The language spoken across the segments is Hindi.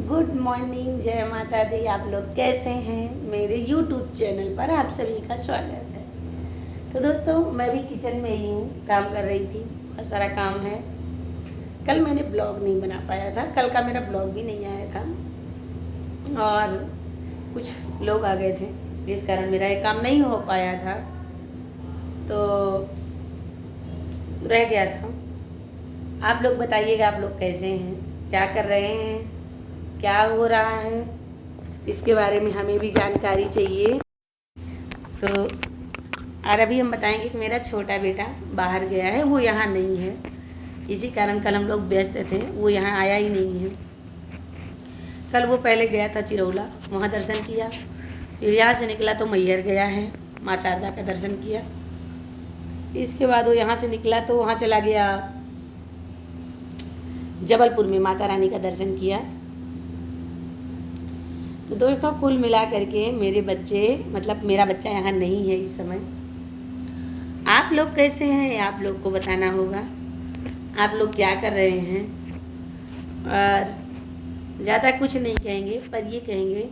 गुड मॉर्निंग, जय माता दी। आप लोग कैसे हैं? मेरे यूट्यूब चैनल पर आप सभी का स्वागत है। तो दोस्तों, मैं भी किचन में ही हूँ, काम कर रही थी, बहुत सारा काम है। कल मैंने ब्लॉग नहीं बना पाया था, कल का मेरा ब्लॉग भी नहीं आया था और कुछ लोग आ गए थे जिस कारण मेरा ये काम नहीं हो पाया था, तो रह गया था। आप लोग बताइएगा, आप लोग कैसे हैं, क्या कर रहे हैं, क्या हो रहा है, इसके बारे में हमें भी जानकारी चाहिए। तो और अभी हम बताएंगे कि मेरा छोटा बेटा बाहर गया है, वो यहाँ नहीं है, इसी कारण कल हम लोग व्यस्त थे, वो यहाँ आया ही नहीं है। कल वो पहले गया था चिरौला, वहाँ दर्शन किया, फिर यहाँ से निकला तो मैहर गया है, माँ शारदा का दर्शन किया। इसके बाद वो यहाँ से निकला तो वहाँ चला गया जबलपुर में, माता रानी का दर्शन किया। तो दोस्तों, कुल मिला करके मेरे बच्चे, मतलब मेरा बच्चा यहाँ नहीं है इस समय। आप लोग कैसे हैं, आप लोग को बताना होगा, आप लोग क्या कर रहे हैं। और ज़्यादा कुछ नहीं कहेंगे, पर ये कहेंगे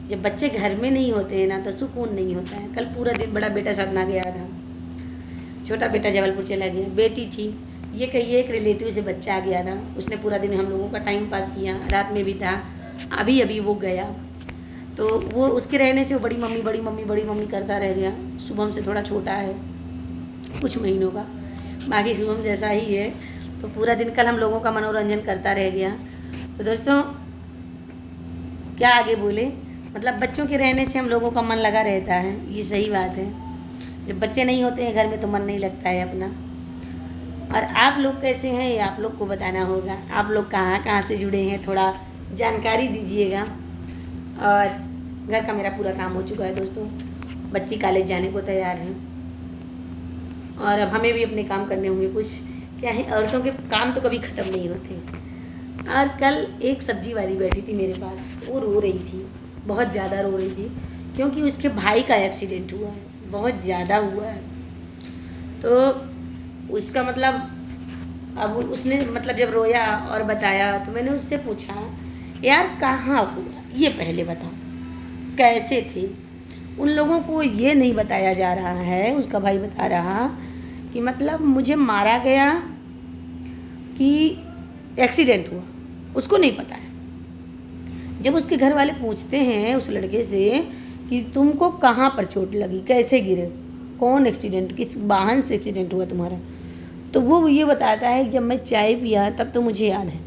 जब बच्चे घर में नहीं होते हैं ना तो सुकून नहीं होता है। कल पूरा दिन बड़ा बेटा सतना गया था, छोटा बेटा जबलपुर चला गया, बेटी थी, ये कहिए एक रिलेटिव से बच्चा आ गया था, उसने पूरा दिन हम लोगों का टाइम पास किया, रात में भी था, अभी अभी वो गया। तो वो उसके रहने से वो बड़ी मम्मी बड़ी मम्मी बड़ी मम्मी करता रह गया। शुभम से थोड़ा छोटा है, कुछ महीनों का, बाकी शुभम जैसा ही है। तो पूरा दिन कल हम लोगों का मनोरंजन करता रह गया। तो दोस्तों, क्या आगे बोले, मतलब बच्चों के रहने से हम लोगों का मन लगा रहता है, ये सही बात है। जब बच्चे नहीं होते हैं घर में तो मन नहीं लगता है अपना। और आप लोग कैसे हैं ये आप लोग को बताना होगा, आप लोग कहाँ कहाँ से जुड़े हैं, थोड़ा जानकारी दीजिएगा। और घर का मेरा पूरा काम हो चुका है दोस्तों, बच्ची कॉलेज जाने को तैयार है और अब हमें भी अपने काम करने होंगे। कुछ क्या है, औरतों के काम तो कभी ख़त्म नहीं होते। और कल एक सब्जी वाली बैठी थी मेरे पास, वो रो रही थी, बहुत ज़्यादा रो रही थी, क्योंकि उसके भाई का एक्सीडेंट हुआ है, बहुत ज़्यादा हुआ है। तो उसका मतलब अब उसने मतलब जब रोया और बताया तो मैंने उससे पूछा, यार कहाँ हुआ ये पहले बताओ, कैसे थे। उन लोगों को ये नहीं बताया जा रहा है। उसका भाई बता रहा कि मतलब मुझे मारा गया कि एक्सीडेंट हुआ, उसको नहीं पता है। जब उसके घर वाले पूछते हैं उस लड़के से कि तुमको कहाँ पर चोट लगी, कैसे गिरे, कौन एक्सीडेंट, किस वाहन से एक्सीडेंट हुआ तुम्हारा, तो वो ये बताता है जब मैं चाय पिया तब तो मुझे याद है,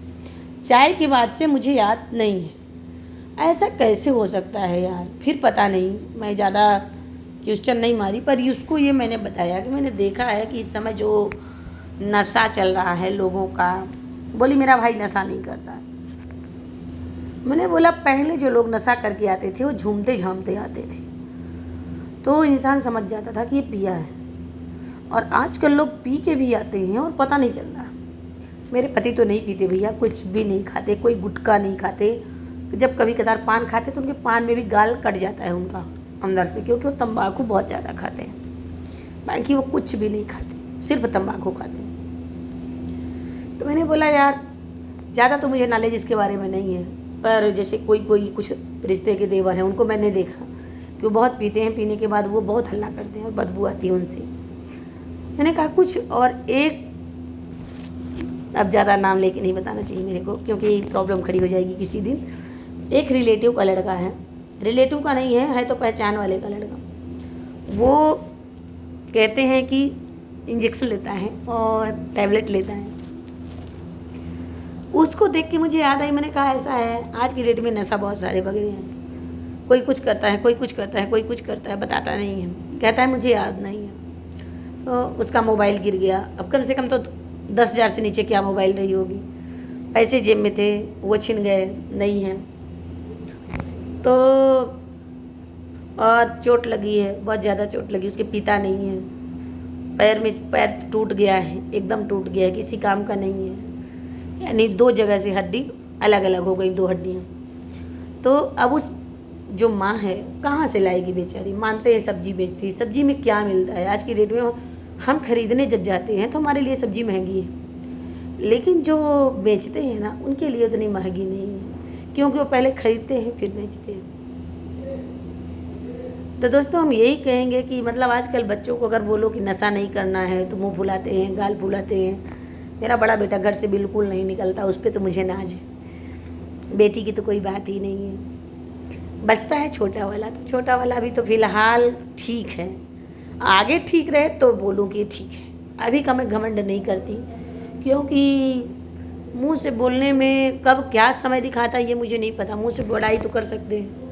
चाय के बाद से मुझे याद नहीं है। ऐसा कैसे हो सकता है यार। फिर पता नहीं, मैं ज़्यादा क्वेश्चन नहीं मारी, पर उसको ये मैंने बताया कि मैंने देखा है कि इस समय जो नशा चल रहा है लोगों का। बोली मेरा भाई नशा नहीं करता। मैंने बोला पहले जो लोग नशा करके आते थे वो झूमते झामते आते थे, तो इंसान समझ जाता था कि ये पिया है। और आजकल लोग पी के भी आते हैं और पता नहीं चलता। मेरे पति तो नहीं पीते भैया, कुछ भी नहीं खाते, कोई गुटखा नहीं खाते। जब कभी कदार पान खाते तो उनके पान में भी गाल कट जाता है उनका अंदर से, क्योंकि वो तंबाकू बहुत ज़्यादा खाते हैं। बाकी वो कुछ भी नहीं खाते, सिर्फ तंबाकू खाते हैं। तो मैंने बोला यार ज़्यादा तो मुझे नॉलेज इसके बारे में नहीं है, पर जैसे कोई कोई कुछ रिश्ते के देवर हैं उनको मैंने देखा कि वो बहुत पीते हैं, पीने के बाद वो बहुत हल्ला करते हैं और बदबू आती है उनसे। मैंने कहा कुछ, और एक, अब ज़्यादा नाम लेके नहीं बताना चाहिए मेरे को क्योंकि प्रॉब्लम खड़ी हो जाएगी किसी दिन। एक रिलेटिव का लड़का है, रिलेटिव का नहीं है तो पहचान वाले का लड़का, वो कहते हैं कि इंजेक्शन लेता है और टैबलेट लेता है। उसको देख के मुझे याद आई, मैंने कहा ऐसा है आज की डेट में नशा बहुत सारे बगड़े हैं, कोई कुछ करता है, कोई कुछ करता है, कोई कुछ करता है, बताता नहीं है, कहता है मुझे याद नहीं है। तो उसका मोबाइल गिर गया, अब कम से कम तो 10,000 से नीचे क्या मोबाइल रही होगी, पैसे जेब में थे वो छिन गए, नहीं है। तो और चोट लगी है, बहुत ज़्यादा चोट लगी, उसके पिता नहीं है, पैर टूट गया है, एकदम टूट गया है, किसी काम का नहीं है, यानी 2 जगह से हड्डी अलग अलग हो गई, 2 हड्डियाँ। तो अब उस जो माँ है कहाँ से लाएगी बेचारी। मानते हैं सब्जी बेचती है, सब्जी में क्या मिलता है आज की डेट में, हम खरीदने जब जाते हैं तो हमारे लिए सब्जी महंगी है, लेकिन जो बेचते हैं ना उनके लिए उतनी महंगी नहीं है, क्योंकि वो पहले खरीदते हैं फिर बेचते हैं। तो दोस्तों हम यही कहेंगे कि मतलब आजकल बच्चों को अगर बोलो कि नशा नहीं करना है तो मुंह फुलाते हैं, गाल फुलाते हैं। मेरा बड़ा बेटा घर से बिल्कुल नहीं निकलता, उस पर तो मुझे नाज है। बेटी की तो कोई बात ही नहीं है। बचता है छोटा वाला, तो छोटा वाला अभी तो फ़िलहाल ठीक है। आगे ठीक रहे तो बोलूँ कि ठीक है। अभी का मैं घमंड नहीं करती, क्योंकि मुंह से बोलने में कब क्या समय दिखाता है ये मुझे नहीं पता। मुंह से बड़ाई तो कर सकते हैं,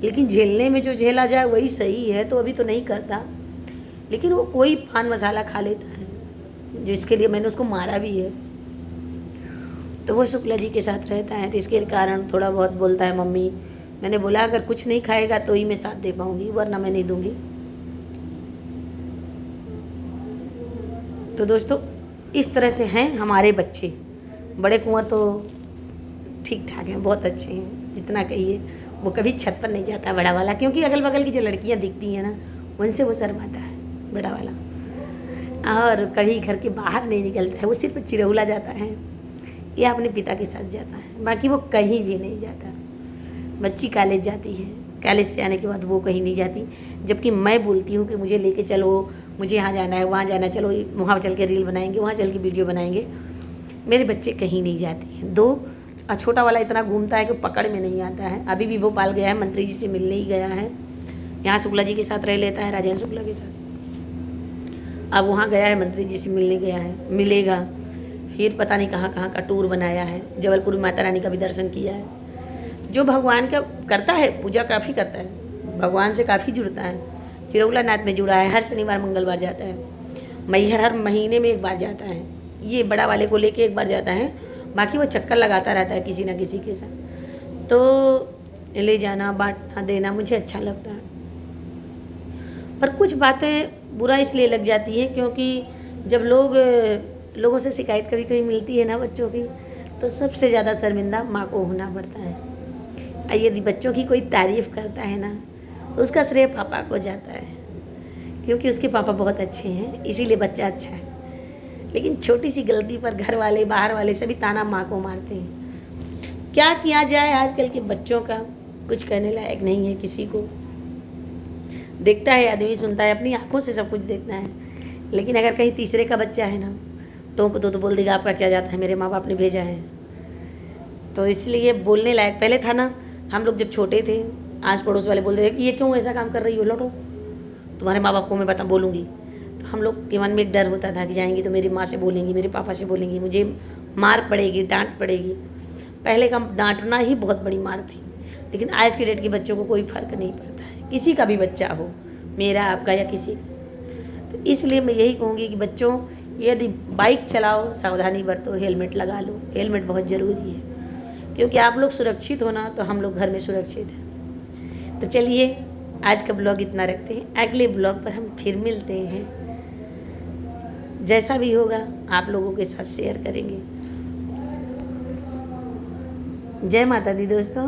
लेकिन झेलने में जो झेला जाए वही सही है। तो अभी तो नहीं करता, लेकिन वो कोई पान मसाला खा लेता है जिसके लिए मैंने उसको मारा भी है। तो वो शुक्ला जी के साथ रहता है, तो इसके कारण थोड़ा बहुत बोलता है मम्मी। मैंने बोला अगर कुछ नहीं खाएगा तो ही मैं साथ दे पाऊँगी, वरना मैं नहीं दूँगी। तो दोस्तों इस तरह से हैं हमारे बच्चे। बड़े कुंवर तो ठीक ठाक हैं, बहुत अच्छे हैं, जितना कहिए। वो कभी छत पर नहीं जाता बड़ा वाला, क्योंकि अगल बगल की जो लड़कियां दिखती हैं ना, उनसे वो शर्माता है बड़ा वाला। और कभी घर के बाहर नहीं निकलता है, वो सिर्फ चिरौला जाता है या अपने पिता के साथ जाता है, बाकी वो कहीं भी नहीं जाता। बच्ची कॉलेज जाती है, कॉलेज से आने के बाद वो कहीं नहीं जाती, जबकि मैं बोलती हूँ कि मुझे लेके चलो, मुझे यहाँ जाना है, वहाँ जाना है, चलो वहाँ चल के रील बनाएंगे, वहाँ चल के वीडियो बनाएंगे। मेरे बच्चे कहीं नहीं जाते हैं। दो छोटा वाला इतना घूमता है कि पकड़ में नहीं आता है। अभी भी भोपाल गया है, मंत्री जी से मिलने ही गया है। यहाँ शुक्ला जी के साथ रह लेता है, राजेंद्र शुक्ला के साथ। अब वहाँ गया है, मंत्री जी से मिलने गया है, मिलेगा। फिर पता नहीं कहाँ कहाँ का टूर बनाया है। जबलपुर माता रानी का भी दर्शन किया है। जो भगवान का करता है, पूजा काफ़ी करता है, भगवान से काफ़ी जुड़ता है। चिरौला नाथ में जुड़ा है, हर शनिवार मंगलवार जाता है। मैहर हर महीने में एक बार जाता है। ये बड़ा वाले को लेके एक बार जाता है, बाकी वो चक्कर लगाता रहता है किसी ना किसी के साथ। तो ले जाना, बांटना, देना मुझे अच्छा लगता है। पर कुछ बातें बुरा इसलिए लग जाती हैं क्योंकि जब लोगों से शिकायत कभी कभी मिलती है ना बच्चों की, तो सबसे ज़्यादा शर्मिंदा माँ को होना पड़ता है। और यदि बच्चों की कोई तारीफ़ करता है ना, तो उसका श्रेय पापा को जाता है, क्योंकि उसके पापा बहुत अच्छे हैं, इसीलिए बच्चा अच्छा है। लेकिन छोटी सी गलती पर घर वाले, बाहर वाले सभी ताना माँ को मारते हैं। क्या किया जाए, आजकल के बच्चों का कुछ कहने लायक नहीं है। किसी को देखता है आदमी, सुनता है, अपनी आंखों से सब कुछ देखता है। लेकिन अगर कहीं तीसरे का बच्चा है ना, टोक दो तो बोल देगा आपका क्या जाता है, मेरे माँ बाप ने भेजा है। तो इसलिए बोलने लायक पहले था ना। हम लोग जब छोटे थे, आस पड़ोस वाले बोलते थे कि ये क्यों ऐसा काम कर रही हो, लौटो, तुम्हारे माँ बाप को मैं बोलूँगी। तो हम लोग के मन में एक डर होता था कि जाएंगी तो मेरी माँ से बोलेंगी, मेरे पापा से बोलेंगी, मुझे मार पड़ेगी, डांट पड़ेगी। पहले का डांटना ही बहुत बड़ी मार थी। लेकिन आज के डेट के बच्चों को कोई फ़र्क नहीं पड़ता है, किसी का भी बच्चा हो, मेरा, आपका या किसी का। तो इसलिए मैं यही कहूँगी कि बच्चों, यदि बाइक चलाओ सावधानी बरतो, हेलमेट लगा लो। हेलमेट बहुत ज़रूरी है, क्योंकि आप लोग सुरक्षित हो ना, तो हम लोग घर में सुरक्षित हैं। तो चलिए आज का ब्लॉग इतना रखते हैं, अगले ब्लॉग पर हम फिर मिलते हैं। जैसा भी होगा आप लोगों के साथ शेयर करेंगे। जय माता दी दोस्तों।